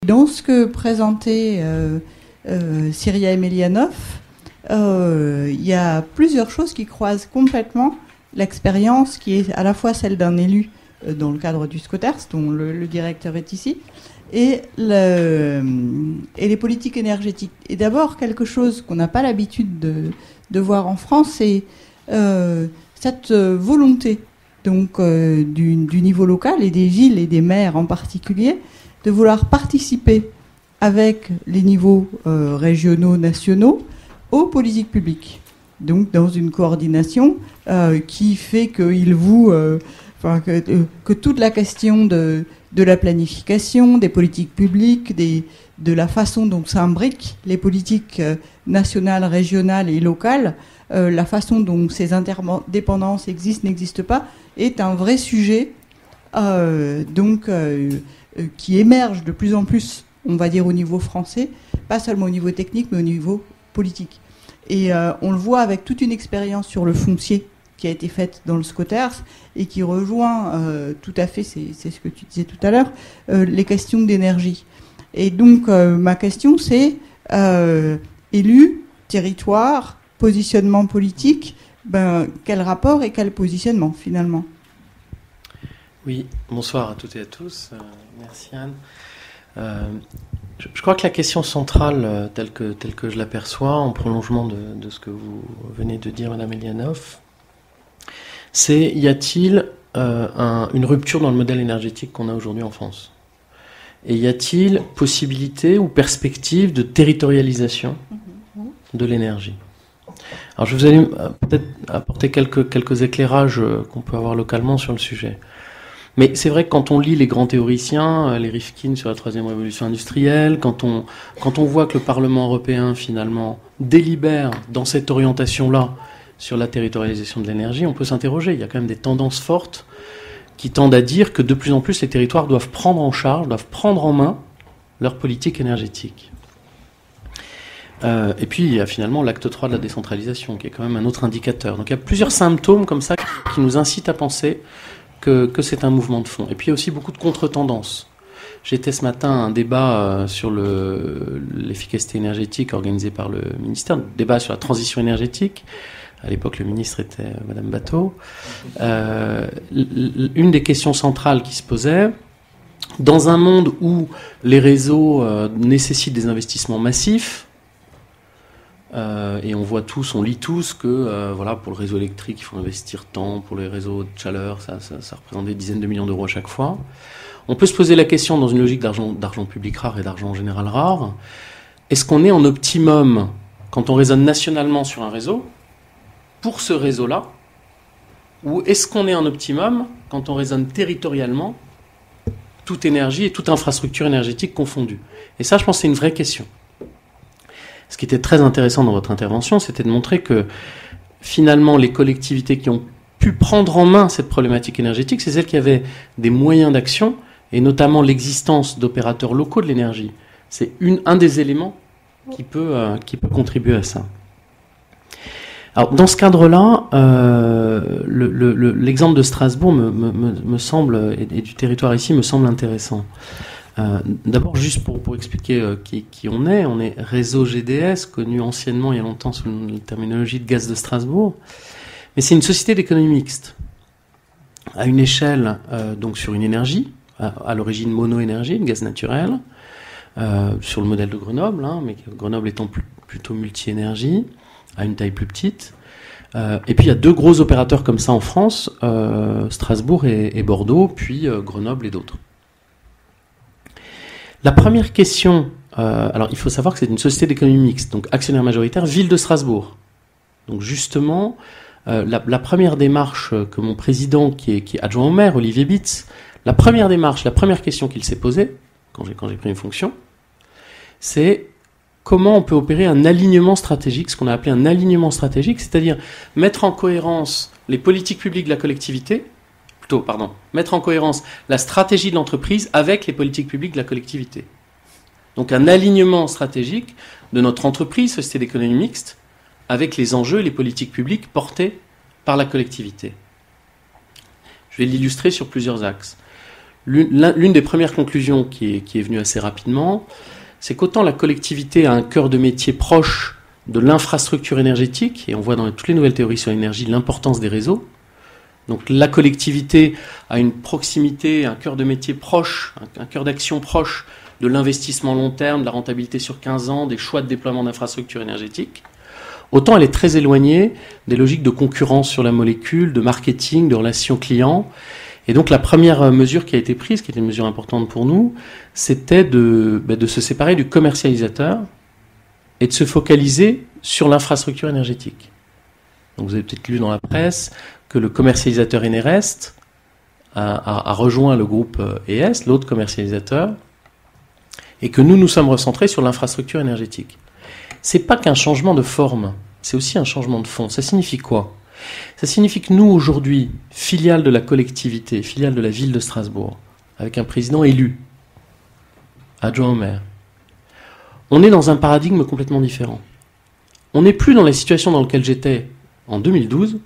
Dans ce que présentait Syria Emelianov, il y a plusieurs choses qui croisent complètement l'expérience qui est à la fois celle d'un élu dans le cadre du SCOTERS, dont le directeur est ici, et les politiques énergétiques. Et d'abord, quelque chose qu'on n'a pas l'habitude de voir en France, c'est cette volonté donc, du niveau local et des villes et des maires en particulier de vouloir participer avec les niveaux régionaux, nationaux aux politiques publiques. Donc dans une coordination qui fait qu'ils vouent que toute la question de la planification, des politiques publiques, de la façon dont s'imbriquent les politiques nationales, régionales et locales, la façon dont ces interdépendances existent, n'existent pas, est un vrai sujet qui émerge de plus en plus, on va dire au niveau français, pas seulement au niveau technique, mais au niveau politique. Et on le voit avec toute une expérience sur le foncier qui a été faite dans le SCOTERS et qui rejoint tout à fait, c'est ce que tu disais tout à l'heure, les questions d'énergie. Et donc ma question c'est élu, territoire, positionnement politique, quel rapport et quel positionnement finalement? Oui, bonsoir à toutes et à tous. Merci Anne. Je crois que la question centrale, telle que je l'aperçois, en prolongement de ce que vous venez de dire, Madame Emelianov, c'est y a-t-il une rupture dans le modèle énergétique qu'on a aujourd'hui en France? Et y a-t-il possibilité ou perspective de territorialisation de l'énergie? Alors je vous allais peut-être apporter quelques éclairages qu'on peut avoir localement sur le sujet. Mais c'est vrai que quand on lit les grands théoriciens, les Rifkin sur la troisième révolution industrielle, quand on voit que le Parlement européen finalement délibère dans cette orientation-là sur la territorialisation de l'énergie, on peut s'interroger. Il y a quand même des tendances fortes qui tendent à dire que de plus en plus les territoires doivent prendre en charge, doivent prendre en main leur politique énergétique. Et puis il y a finalement l'acte 3 de la décentralisation, qui est quand même un autre indicateur. Donc il y a plusieurs symptômes comme ça qui nous incitent à penser que c'est un mouvement de fond. Et puis il y a aussi beaucoup de contre-tendances. J'étais ce matin à un débat sur l'efficacité énergétique organisé par le ministère, un débat sur la transition énergétique. À l'époque, le ministre était Madame Bateau. Une des questions centrales qui se posait, dans un monde où les réseaux nécessitent des investissements massifs, et on lit tous que pour le réseau électrique, il faut investir tant, pour les réseaux de chaleur, ça représente des dizaines de millions d'euros à chaque fois. On peut se poser la question, dans une logique d'argent public rare et d'argent en général rare, est-ce qu'on est en optimum quand on raisonne nationalement sur un réseau, pour ce réseau-là, ou est-ce qu'on est en optimum quand on raisonne territorialement, toute énergie et toute infrastructure énergétique confondue? Et ça, je pense que c'est une vraie question. Ce qui était très intéressant dans votre intervention, c'était de montrer que finalement les collectivités qui ont pu prendre en main cette problématique énergétique, c'est celles qui avaient des moyens d'action, et notamment l'existence d'opérateurs locaux de l'énergie. C'est un des éléments qui peut contribuer à ça. Alors dans ce cadre-là, l'exemple de Strasbourg me semble, et du territoire ici, me semble intéressant. D'abord, juste pour expliquer qui on est réseau GDS, connu anciennement il y a longtemps sous la terminologie de Gaz de Strasbourg, mais c'est une société d'économie mixte, à une échelle, donc sur une énergie, à l'origine mono-énergie, de gaz naturel, sur le modèle de Grenoble, mais Grenoble étant plutôt multi-énergie, à une taille plus petite. Et puis il y a deux gros opérateurs comme ça en France, Strasbourg et Bordeaux, puis Grenoble et d'autres. La première question, alors il faut savoir que c'est une société d'économie mixte, donc actionnaire majoritaire, ville de Strasbourg. Donc justement, la première démarche que mon président, qui est adjoint au maire, Olivier Bitz, la première question qu'il s'est posée, quand j'ai pris une fonction, c'est comment on peut opérer un alignement stratégique, ce qu'on a appelé un alignement stratégique, c'est-à-dire mettre en cohérence les politiques publiques de la collectivité, mettre en cohérence la stratégie de l'entreprise avec les politiques publiques de la collectivité. Donc un alignement stratégique de notre entreprise, société d'économie mixte, avec les enjeux et les politiques publiques portées par la collectivité. Je vais l'illustrer sur plusieurs axes. L'une des premières conclusions qui est venue assez rapidement, c'est qu'autant la collectivité a un cœur de métier proche de l'infrastructure énergétique, et on voit dans toutes les nouvelles théories sur l'énergie l'importance des réseaux. Donc la collectivité a une proximité, un cœur de métier proche, un cœur d'action proche de l'investissement long terme, de la rentabilité sur 15 ans, des choix de déploiement d'infrastructures énergétiques. Autant elle est très éloignée des logiques de concurrence sur la molécule, de marketing, de relations clients. Et donc la première mesure qui a été prise, qui était une mesure importante pour nous, c'était de se séparer du commercialisateur et de se focaliser sur l'infrastructure énergétique. Donc vous avez peut-être lu dans la presse que le commercialisateur Enerest a rejoint le groupe ES, l'autre commercialisateur, et que nous sommes recentrés sur l'infrastructure énergétique. C'est pas qu'un changement de forme, c'est aussi un changement de fond. Ça signifie quoi ? Ça signifie que nous, aujourd'hui, filiale de la collectivité, filiale de la ville de Strasbourg, avec un président élu, adjoint au maire, on est dans un paradigme complètement différent. On n'est plus dans la situation dans laquelle j'étais en 2012,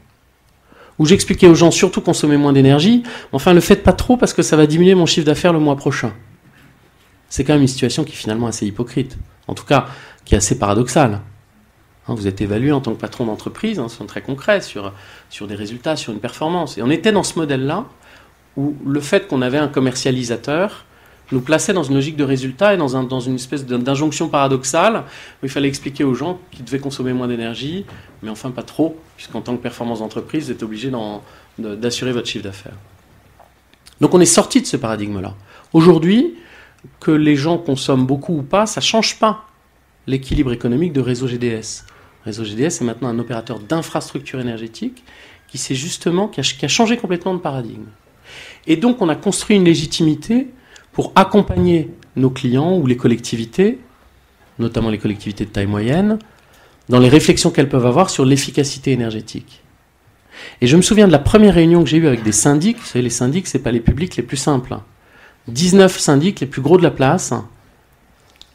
où j'expliquais aux gens surtout consommer moins d'énergie, enfin le faites pas trop parce que ça va diminuer mon chiffre d'affaires le mois prochain. C'est quand même une situation qui est finalement assez hypocrite, en tout cas qui est assez paradoxale. Vous êtes évalué en tant que patron d'entreprise, c'est très concret, sur des résultats, sur une performance. Et on était dans ce modèle-là, où le fait qu'on avait un commercialisateur nous plaçait dans une logique de résultat et dans une espèce d'injonction paradoxale, où il fallait expliquer aux gens qu'ils devaient consommer moins d'énergie, mais enfin pas trop, puisqu'en tant que performance d'entreprise, vous êtes obligé d'assurer votre chiffre d'affaires. Donc on est sorti de ce paradigme-là. Aujourd'hui, que les gens consomment beaucoup ou pas, ça ne change pas l'équilibre économique de Réseau GDS. Réseau GDS est maintenant un opérateur d'infrastructure énergétique qui a changé complètement de paradigme. Et donc on a construit une légitimité pour accompagner nos clients ou les collectivités, notamment les collectivités de taille moyenne, dans les réflexions qu'elles peuvent avoir sur l'efficacité énergétique. Et je me souviens de la première réunion que j'ai eue avec des syndics. Vous savez, les syndics, ce n'est pas les publics les plus simples. 19 syndics, les plus gros de la place.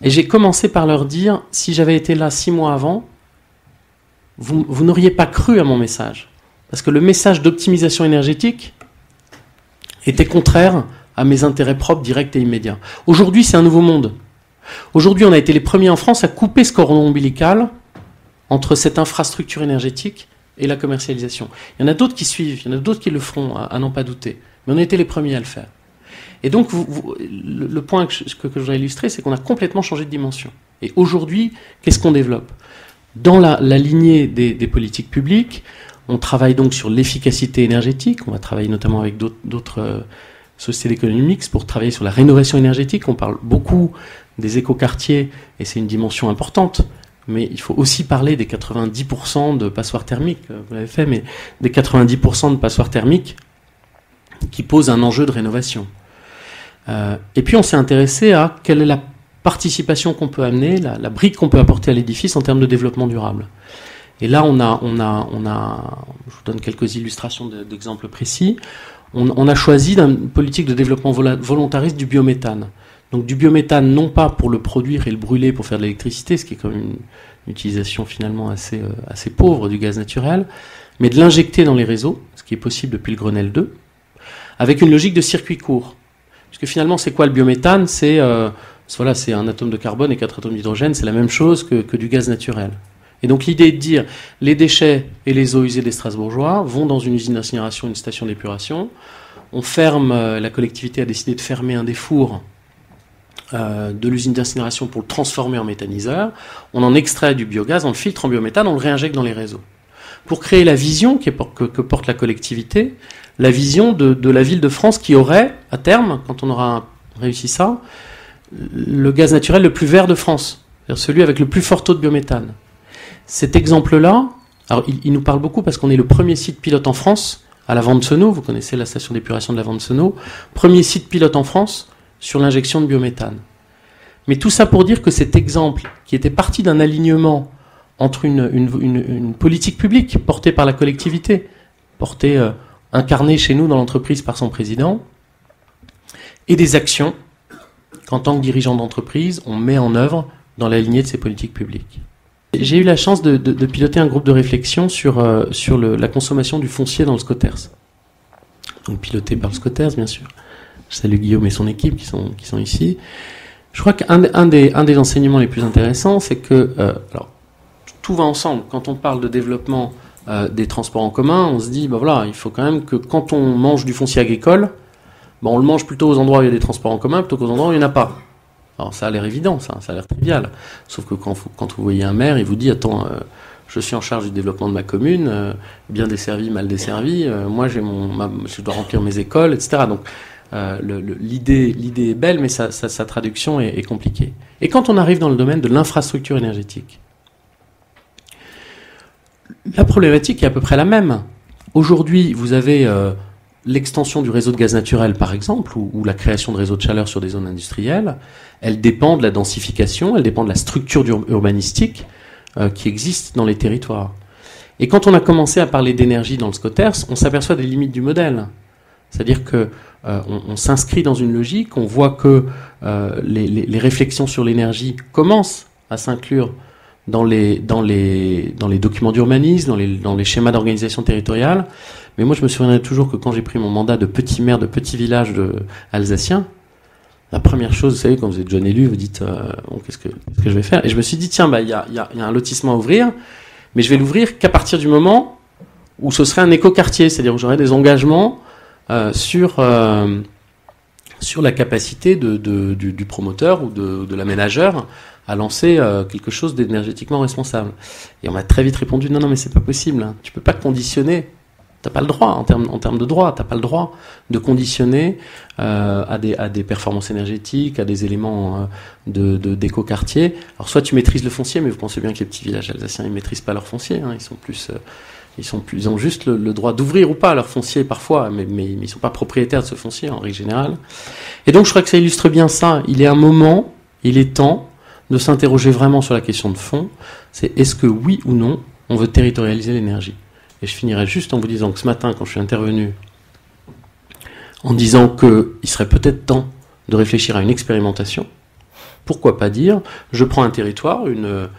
Et j'ai commencé par leur dire, si j'avais été là 6 mois avant, vous n'auriez pas cru à mon message. Parce que le message d'optimisation énergétique était contraire à mes intérêts propres, directs et immédiats. Aujourd'hui, c'est un nouveau monde. Aujourd'hui, on a été les premiers en France à couper ce cordon ombilical entre cette infrastructure énergétique et la commercialisation. Il y en a d'autres qui suivent, il y en a d'autres qui le feront, à n'en pas douter. Mais on a été les premiers à le faire. Et donc, le point que je voudrais illustrer, c'est qu'on a complètement changé de dimension. Et aujourd'hui, qu'est-ce qu'on développe ? Dans la lignée des politiques publiques, on travaille donc sur l'efficacité énergétique. On va travailler notamment avec d'autres sociétés d'économie mixte pour travailler sur la rénovation énergétique. On parle beaucoup des écoquartiers, et c'est une dimension importante. Mais il faut aussi parler des 90% de passoires thermiques. Vous l'avez fait, mais des 90% de passoires thermiques qui posent un enjeu de rénovation. Et puis on s'est intéressé à quelle est la participation qu'on peut amener, la brique qu'on peut apporter à l'édifice en termes de développement durable. Et là, on a, je vous donne quelques illustrations d'exemples précis. On a choisi une politique de développement volontariste du biométhane. Donc du biométhane, non pas pour le produire et le brûler pour faire de l'électricité, ce qui est quand même une utilisation finalement assez pauvre du gaz naturel, mais de l'injecter dans les réseaux, ce qui est possible depuis le Grenelle 2, avec une logique de circuit court. Parce que finalement, c'est quoi le biométhane ? C'est un atome de carbone et 4 atomes d'hydrogène, c'est la même chose que du gaz naturel. Et donc l'idée est de dire, les déchets et les eaux usées des Strasbourgeois vont dans une usine d'incinération, une station d'épuration, on ferme, la collectivité a décidé de fermer un des fours de l'usine d'incinération pour le transformer en méthaniseur, on en extrait du biogaz, on le filtre en biométhane, on le réinjecte dans les réseaux. Pour créer la vision que porte la collectivité, la vision de la ville de France qui aurait, à terme, quand on aura réussi ça, le gaz naturel le plus vert de France, c'est-à-dire celui avec le plus fort taux de biométhane. Cet exemple-là, alors il nous parle beaucoup parce qu'on est le premier site pilote en France, à la Vente-Senot, vous connaissez la station d'épuration de la Vente-Senot, premier site pilote en France sur l'injection de biométhane. Mais tout ça pour dire que cet exemple, qui était parti d'un alignement entre une politique publique portée par la collectivité, incarnée chez nous dans l'entreprise par son président, et des actions qu'en tant que dirigeant d'entreprise, on met en œuvre dans la lignée de ces politiques publiques. J'ai eu la chance de piloter un groupe de réflexion sur la consommation du foncier dans le Scoters. Donc piloté par le Scoters, bien sûr. Je salue Guillaume et son équipe qui sont ici. Je crois qu'un des enseignements les plus intéressants, c'est que alors, tout va ensemble. Quand on parle de développement des transports en commun, on se dit, bah voilà, il faut quand même que quand on mange du foncier agricole, bah on le mange plutôt aux endroits où il y a des transports en commun plutôt qu'aux endroits où il n'y en a pas. Alors ça a l'air évident, ça a l'air trivial. Sauf que quand vous voyez un maire, il vous dit, attends, je suis en charge du développement de ma commune, bien desservie, mal desservie, moi je dois remplir mes écoles, etc. Donc l'idée est belle, mais sa traduction est compliquée. Et quand on arrive dans le domaine de l'infrastructure énergétique, la problématique est à peu près la même. Aujourd'hui, vous avez l'extension du réseau de gaz naturel, par exemple, ou la création de réseaux de chaleur sur des zones industrielles. Elle dépend de la densification, elle dépend de la structure urbanistique qui existe dans les territoires. Et quand on a commencé à parler d'énergie dans le SCOTERS, on s'aperçoit des limites du modèle. C'est-à-dire que on s'inscrit dans une logique, on voit que les réflexions sur l'énergie commencent à s'inclure dans les documents d'urbanisme, dans les schémas d'organisation territoriale. Mais moi, je me souviendrai toujours que quand j'ai pris mon mandat de petit maire de petit village alsacien, la première chose, vous savez, quand vous êtes jeune élu, vous dites bon, qu'est-ce que je vais faire ? Et je me suis dit, tiens, bah, il y a un lotissement à ouvrir, mais je vais l'ouvrir qu'à partir du moment où ce serait un écoquartier, c'est-à-dire où j'aurais des engagements sur la capacité du promoteur ou de l'aménageur à lancer quelque chose d'énergétiquement responsable. Et on m'a très vite répondu, non, mais c'est pas possible, hein. Tu peux pas conditionner. T'as pas le droit, en termes de droit, t'as pas le droit de conditionner à des performances énergétiques, à des éléments d'éco-quartier. Alors soit tu maîtrises le foncier, mais vous pensez bien que les petits villages alsaciens, ils maîtrisent pas leur foncier, hein. Ils ont juste le droit d'ouvrir ou pas leur foncier parfois, mais ils sont pas propriétaires de ce foncier en règle générale. Et donc je crois que ça illustre bien ça. Il est temps de s'interroger vraiment sur la question de fond. C'est est-ce que oui ou non, on veut territorialiser l'énergie ? Et je finirai juste en vous disant que ce matin, quand je suis intervenu, en disant qu'il serait peut-être temps de réfléchir à une expérimentation, pourquoi pas dire, je prends un territoire, une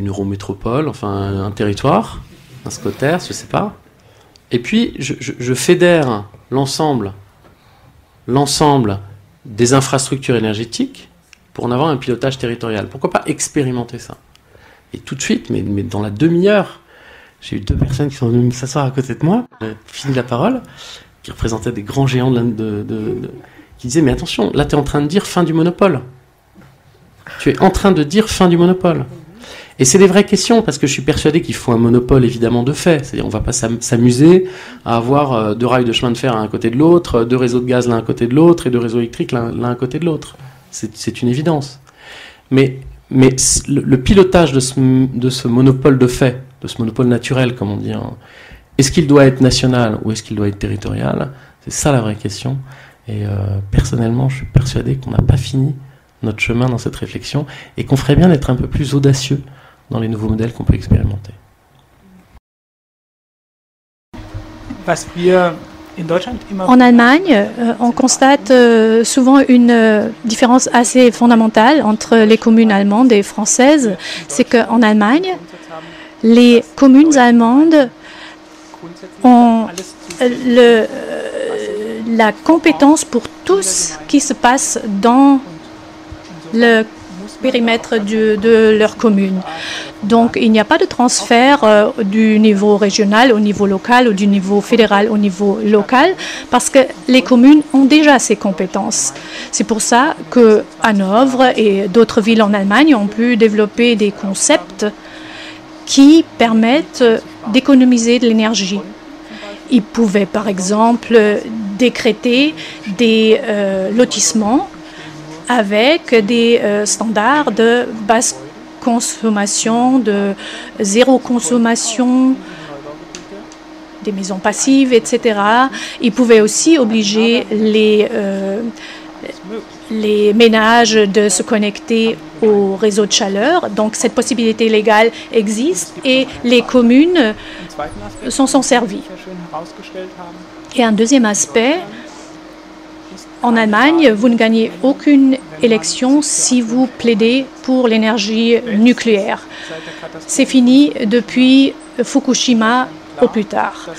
eurométropole, enfin un territoire, un SCOTERS, je sais pas, et puis je fédère l'ensemble des infrastructures énergétiques pour en avoir un pilotage territorial. Pourquoi pas expérimenter ça ? Et tout de suite, mais dans la demi-heure, j'ai eu 2 personnes qui sont venues s'asseoir à côté de moi, j'ai fini la parole, qui représentaient des grands géants qui disaient, mais attention, là tu es en train de dire fin du monopole. Tu es en train de dire fin du monopole. Et c'est des vraies questions, parce que je suis persuadé qu'il faut un monopole évidemment de fait. C'est-à-dire on ne va pas s'amuser à avoir 2 rails de chemin de fer à un côté de l'autre, 2 réseaux de gaz l'un à côté de l'autre, et 2 réseaux électriques l'un à côté de l'autre. C'est une évidence. Mais le pilotage de ce monopole de fait, de ce monopole naturel, comme on dit, hein, est-ce qu'il doit être national ou est-ce qu'il doit être territorial ? C'est ça la vraie question. Et personnellement, je suis persuadé qu'on n'a pas fini notre chemin dans cette réflexion et qu'on ferait bien d'être un peu plus audacieux dans les nouveaux modèles qu'on peut expérimenter. En Allemagne, on constate souvent une différence assez fondamentale entre les communes allemandes et françaises. C'est qu'en Allemagne, les communes allemandes ont la compétence pour tout ce qui se passe dans le périmètre de leur commune. Donc, il n'y a pas de transfert du niveau régional au niveau local ou du niveau fédéral au niveau local parce que les communes ont déjà ces compétences. C'est pour ça que Hanovre et d'autres villes en Allemagne ont pu développer des concepts qui permettent d'économiser de l'énergie. Ils pouvaient, par exemple, décréter des lotissements avec des standards de basse consommation, de zéro consommation, des maisons passives, etc. Ils pouvaient aussi obliger les ménages de se connecter au réseau de chaleur. Donc cette possibilité légale existe et les communes s'en sont servies. Et un deuxième aspect, en Allemagne, vous ne gagnez aucune élection si vous plaidez pour l'énergie nucléaire. C'est fini depuis Fukushima au plus tard.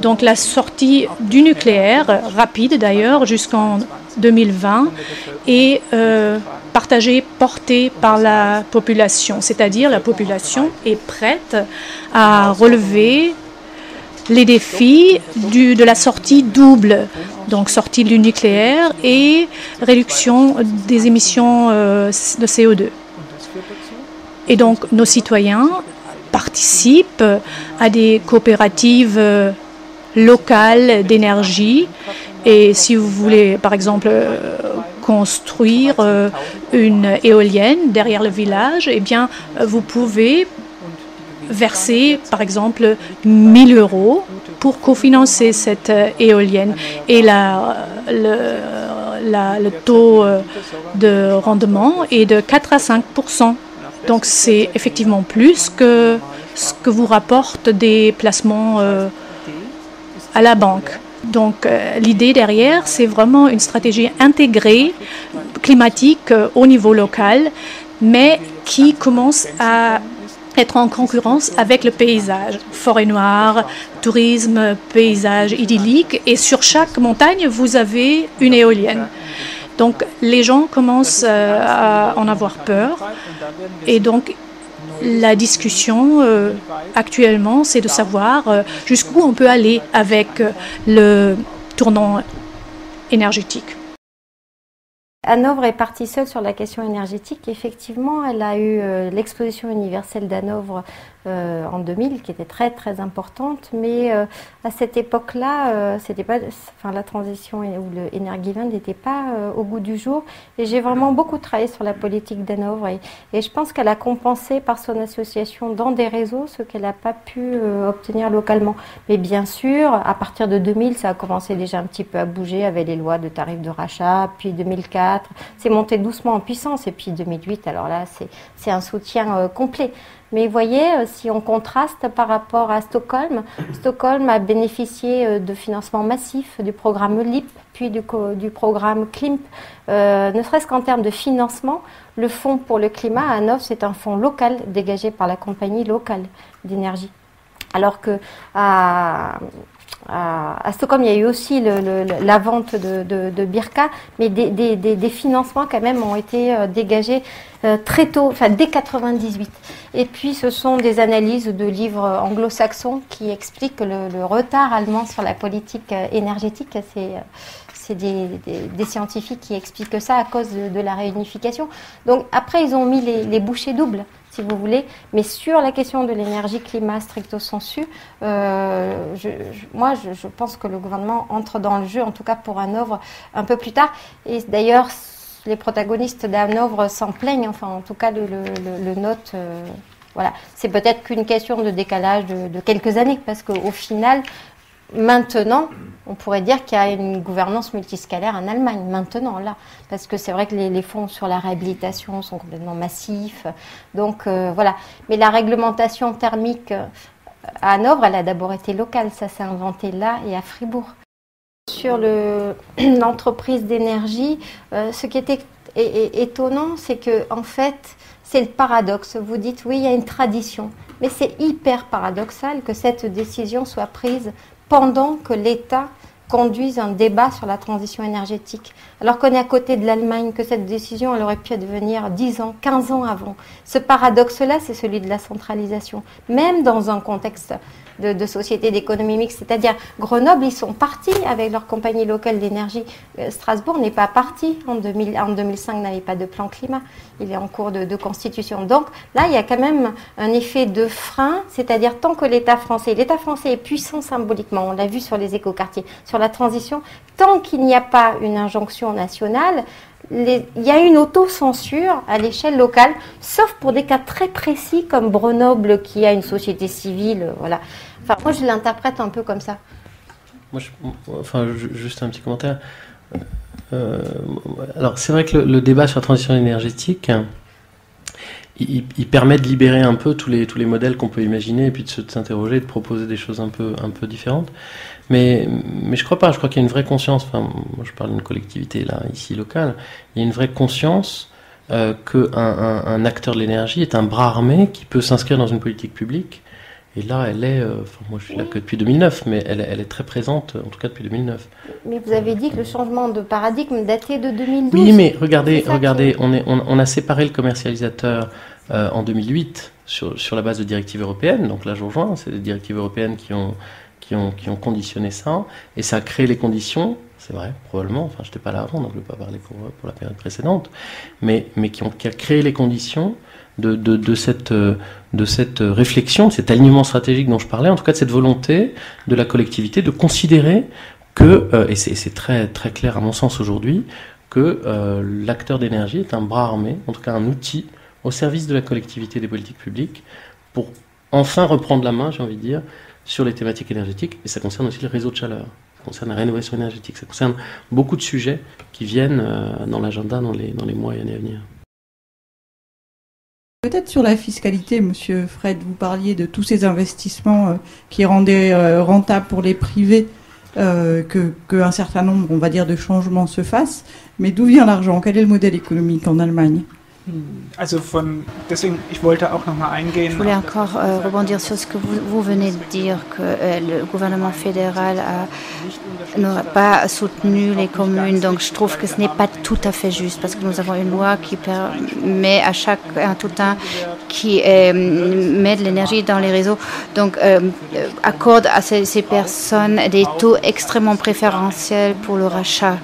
Donc la sortie du nucléaire, rapide d'ailleurs, jusqu'en 2020, est partagée, portée par la population. C'est-à-dire la population est prête à relever les défis de la sortie double, donc sortie du nucléaire et réduction des émissions de CO2. Et donc nos citoyens participent à des coopératives locales d'énergie. Et si vous voulez, par exemple, construire une éolienne derrière le village, eh bien, vous pouvez verser, par exemple, 1 000 € pour cofinancer cette éolienne. Et le taux de rendement est de 4 à 5%. Donc, c'est effectivement plus que ce que vous rapportent des placements à la banque. Donc, l'idée derrière, c'est vraiment une stratégie intégrée, climatique au niveau local, mais qui commence à être en concurrence avec le paysage. Forêt noire, tourisme, paysage idyllique. Et sur chaque montagne, vous avez une éolienne. Donc, les gens commencent à en avoir peur. Et donc, la discussion actuellement, c'est de savoir jusqu'où on peut aller avec le tournant énergétique. Hanovre est partie seule sur la question énergétique. Effectivement, elle a eu l'exposition universelle d'Hanovre en 2000, qui était très très importante, mais à cette époque-là, c'était pas, la transition ou le Energiewende n'était pas au goût du jour. Et j'ai vraiment beaucoup travaillé sur la politique d'Hanovre, et je pense qu'elle a compensé par son association dans des réseaux ce qu'elle n'a pas pu obtenir localement. Mais bien sûr, à partir de 2000, ça a commencé déjà un petit peu à bouger avec les lois de tarifs de rachat, puis 2004. C'est monté doucement en puissance, et puis 2008, alors là, c'est un soutien complet. Mais vous voyez, si on contraste par rapport à Stockholm, Stockholm a bénéficié de financements massifs du programme LIP, puis du programme CLIMP. Ne serait-ce qu'en termes de financement, le fonds pour le climat à Hanovre, c'est un fonds local dégagé par la compagnie locale d'énergie. Alors que à Stockholm, il y a eu aussi la vente de Birka, mais des financements quand même ont été dégagés très tôt, enfin dès 98. Et puis ce sont des analyses de livres anglo-saxons qui expliquent le retard allemand sur la politique énergétique. C'est des scientifiques qui expliquent ça à cause de la réunification. Donc après, ils ont mis les bouchées doubles, si vous voulez, mais sur la question de l'énergie climat stricto sensu, moi je pense que le gouvernement entre dans le jeu, en tout cas pour Hanovre, un peu plus tard. Et d'ailleurs, les protagonistes d'Hanovre s'en plaignent, enfin en tout cas le note. Voilà, c'est peut-être qu'une question de décalage de quelques années, parce qu'au final, maintenant, on pourrait dire qu'il y a une gouvernance multiscalaire en Allemagne, maintenant, là. Parce que c'est vrai que les fonds sur la réhabilitation sont complètement massifs. Donc, voilà. Mais la réglementation thermique à Hanovre, elle a d'abord été locale. Ça s'est inventé là et à Fribourg. Sur l'entreprise d'énergie, ce qui était étonnant, c'est que, en fait, c'est le paradoxe. Vous dites, oui, il y a une tradition. Mais c'est hyper paradoxal que cette décision soit prise pendant que l'État conduise un débat sur la transition énergétique. Alors qu'on est à côté de l'Allemagne, que cette décision, elle aurait pu advenir 10 ans, 15 ans avant. Ce paradoxe-là, c'est celui de la centralisation. Même dans un contexte de société d'économie mixte, c'est-à-dire Grenoble, ils sont partis avec leur compagnie locale d'énergie. Strasbourg n'est pas parti. En 2005, n'avait pas de plan climat. Il est en cours de constitution. Donc là, il y a quand même un effet de frein, c'est-à-dire tant que l'État français est puissant symboliquement, on l'a vu sur les écoquartiers, sur la transition, tant qu'il n'y a pas une injonction nationale, il y a une autocensure à l'échelle locale, sauf pour des cas très précis comme Grenoble qui a une société civile, voilà. Enfin, moi, je l'interprète un peu comme ça. Moi, juste un petit commentaire. Alors, c'est vrai que le débat sur la transition énergétique, il permet de libérer un peu tous les modèles qu'on peut imaginer et puis de s'interroger, de proposer des choses un peu différentes. Mais je crois pas. Je crois qu'il y a une vraie conscience. Enfin, moi, je parle d'une collectivité là, ici locale. Il y a une vraie conscience qu'un acteur de l'énergie est un bras armé qui peut s'inscrire dans une politique publique Et là, elle est, moi je suis là que depuis 2009, mais elle est très présente, en tout cas depuis 2009. Mais vous avez dit que le changement de paradigme datait de 2012. Oui, mais regardez, on a séparé le commercialisateur en 2008 sur la base de directives européennes. Donc là, je rejoins, c'est les directives européennes qui ont conditionné ça, et ça a créé les conditions. C'est vrai, probablement. Enfin, je n'étais pas là avant, donc je ne vais pas parler pour la période précédente, mais qui a créé les conditions de cette réflexion, de cet alignement stratégique dont je parlais, en tout cas de cette volonté de la collectivité de considérer que, et c'est très, très clair à mon sens aujourd'hui, que l'acteur d'énergie est un bras armé, en tout cas un outil au service de la collectivité des politiques publiques pour enfin reprendre la main, j'ai envie de dire, sur les thématiques énergétiques, et ça concerne aussi le réseau de chaleur. Ça concerne la rénovation énergétique, ça concerne beaucoup de sujets qui viennent dans l'agenda dans les mois et années à venir. Peut-être sur la fiscalité, Monsieur Fred, vous parliez de tous ces investissements qui rendaient rentable pour les privés qu'un certain nombre, on va dire, de changements se fassent. Mais d'où vient l'argent? Quel est le modèle économique en Allemagne? Je voulais encore rebondir sur ce que vous venez de dire, que le gouvernement fédéral n'aurait pas soutenu les communes. Donc je trouve que ce n'est pas tout à fait juste, parce que nous avons une loi qui permet à tout un qui met de l'énergie dans les réseaux, donc accorde à ces personnes des taux extrêmement préférentiels pour le rachat.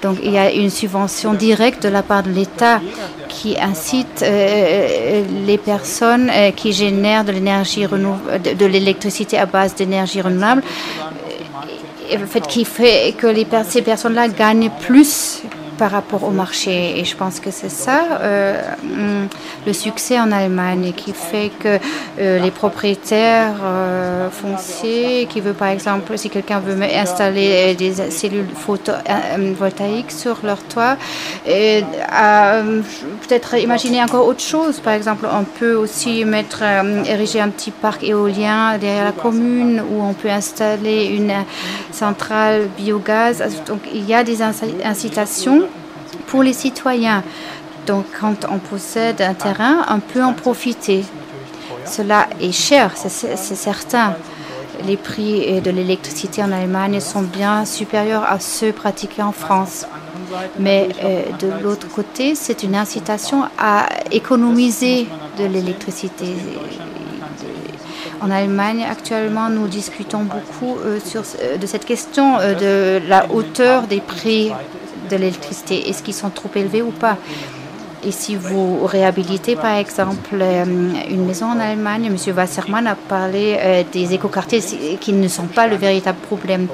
Donc il y a une subvention directe de la part de l'État qui incite les personnes qui génèrent de l'énergie de l'électricité à base d'énergie renouvelable, qui fait que ces personnes-là gagnent plus par rapport au marché. Et je pense que c'est ça le succès en Allemagne, qui fait que les propriétaires fonciers qui veulent, par exemple, si quelqu'un veut installer des cellules photovoltaïques sur leur toit, peut-être imaginer encore autre chose. Par exemple, on peut aussi ériger un petit parc éolien derrière la commune, où on peut installer une centrale biogaz. Donc il y a des incitations pour les citoyens. Donc quand on possède un terrain, on peut en profiter. Cela est cher, c'est certain. Les prix de l'électricité en Allemagne sont bien supérieurs à ceux pratiqués en France. Mais de l'autre côté, c'est une incitation à économiser de l'électricité. En Allemagne, actuellement, nous discutons beaucoup de cette question de la hauteur des prix de l'électricité. Est-ce qu'ils sont trop élevés ou pas? Et si vous réhabilitez, par exemple, une maison en Allemagne, M. Wassermann a parlé des écoquartiers qui ne sont pas le véritable problème,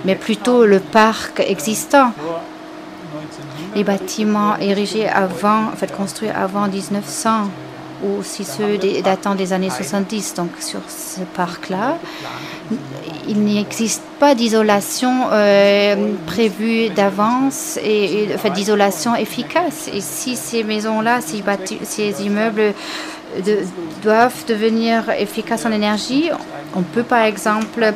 mais plutôt le parc existant. Les bâtiments érigés construits avant 1900, ou si ceux datant des années 70, donc sur ce parc-là, il n'existe pas d'isolation prévue d'avance et d'isolation efficace. Et si ces maisons-là, ces immeubles doivent devenir efficaces en énergie, on peut par exemple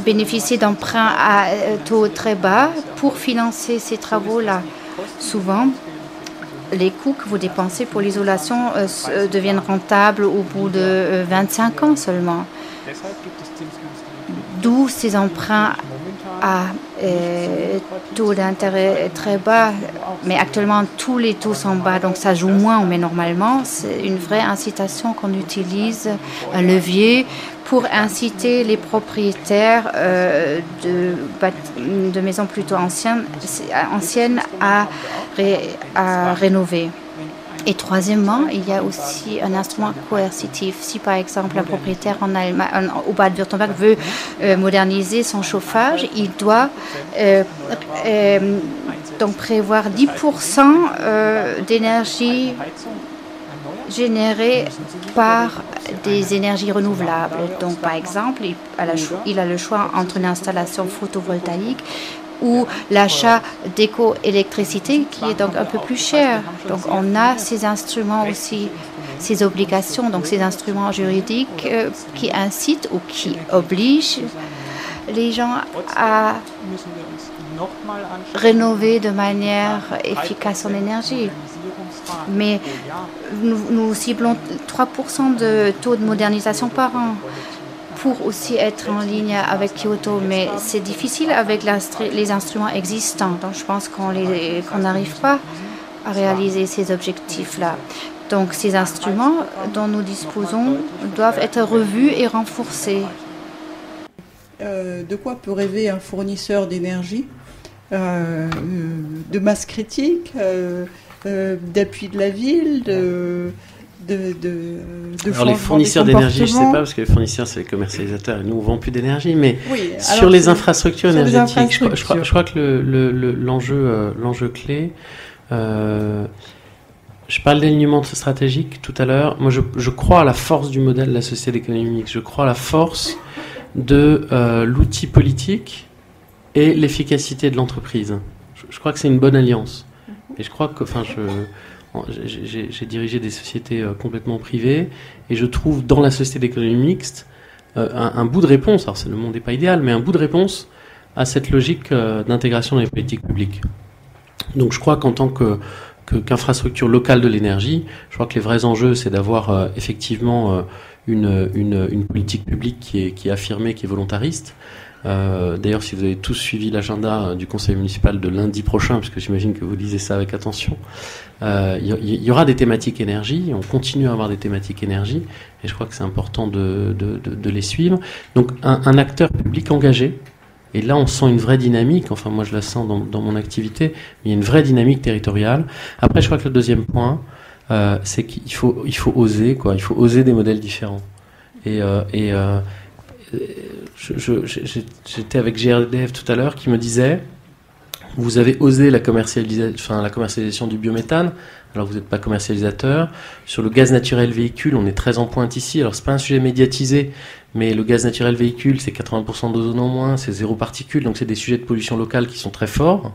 bénéficier d'emprunts à taux très bas pour financer ces travaux-là. Souvent, les coûts que vous dépensez pour l'isolation deviennent rentables au bout de 25 ans seulement. D'où ces emprunts à taux d'intérêt très bas. Mais actuellement, tous les taux sont bas, donc ça joue moins. Mais normalement, c'est une vraie incitation qu'on utilise, un levier pour inciter les propriétaires de maisons plutôt anciennes à rénover. Et troisièmement, il y a aussi un instrument coercitif. Si par exemple un propriétaire en Allemagne, au Bade-Württemberg veut moderniser son chauffage, il doit donc prévoir 10% d'énergie générée par des énergies renouvelables. Donc par exemple, il a le choix entre une installation photovoltaïque ou l'achat d'éco-électricité qui est donc un peu plus cher. Donc on a ces instruments aussi, ces obligations, donc ces instruments juridiques qui incitent ou qui obligent les gens à rénover de manière efficace en énergie. Mais nous ciblons 3% de taux de modernisation par an pour aussi être en ligne avec Kyoto. Mais c'est difficile avec les instruments existants. Donc je pense qu'on n'arrive pas à réaliser ces objectifs-là. Donc ces instruments dont nous disposons doivent être revus et renforcés. De quoi peut rêver un fournisseur d'énergie, de masse critique, d'appui de la ville, alors les fournisseurs d'énergie, je ne sais pas, parce que les fournisseurs, c'est les commercialisateurs, et nous, on ne vend plus d'énergie, mais oui, sur les infrastructures énergétiques, je crois que l'enjeu clé, je parle d'alignement stratégique tout à l'heure. Moi, je crois à la force du modèle de la société d'économie mixte. Je crois à la force de l'outil politique et l'efficacité de l'entreprise. Je crois que c'est une bonne alliance. Et je crois que, j'ai dirigé des sociétés complètement privées et je trouve dans la société d'économie mixte un bout de réponse. Alors, le monde n'est pas idéal, mais un bout de réponse à cette logique d'intégration dans les politiques publiques. Donc, je crois qu'en tant qu'infrastructure locale de l'énergie, je crois que les vrais enjeux, c'est d'avoir effectivement une politique publique qui est affirmée, qui est volontariste. D'ailleurs, si vous avez tous suivi l'agenda du conseil municipal de lundi prochain, puisque j'imagine que vous lisez ça avec attention, il y aura des thématiques énergie, on continue à avoir des thématiques énergie, et je crois que c'est important de les suivre. Donc un acteur public engagé, et là on sent une vraie dynamique, enfin moi je la sens dans mon activité, mais il y a une vraie dynamique territoriale. Après je crois que le deuxième point, c'est qu'il faut oser, quoi. Il faut oser des modèles différents. J'étais avec GRDF tout à l'heure qui me disait, vous avez osé la commercialisation du biométhane, alors vous n'êtes pas commercialisateur. Sur le gaz naturel véhicule, on est très en pointe ici. Alors c'est pas un sujet médiatisé, mais le gaz naturel véhicule, c'est 80% d'ozone en moins, c'est 0 particules, donc c'est des sujets de pollution locale qui sont très forts.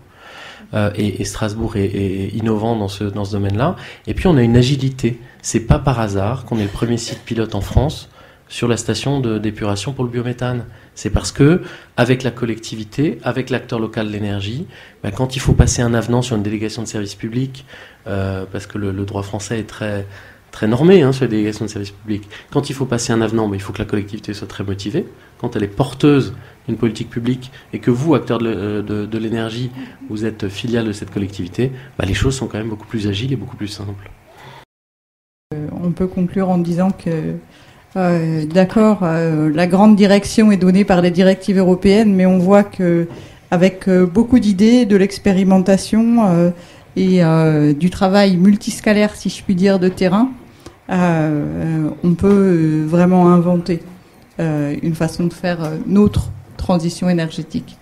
Et Strasbourg est innovant dans ce domaine-là. Et puis on a une agilité. C'est pas par hasard qu'on est le premier site pilote en France sur la station d'épuration pour le biométhane. C'est parce que, avec la collectivité, avec l'acteur local de l'énergie, quand il faut passer un avenant sur une délégation de service public, parce que le droit français est très, très normé sur les délégations de service public, quand il faut passer un avenant, il faut que la collectivité soit très motivée. Quand elle est porteuse d'une politique publique et que vous, acteur de l'énergie, vous êtes filiale de cette collectivité, les choses sont quand même beaucoup plus agiles et beaucoup plus simples. On peut conclure en disant que d'accord, la grande direction est donnée par les directives européennes, mais on voit que avec beaucoup d'idées, de l'expérimentation et du travail multiscalaire, si je puis dire, de terrain, on peut vraiment inventer une façon de faire notre transition énergétique.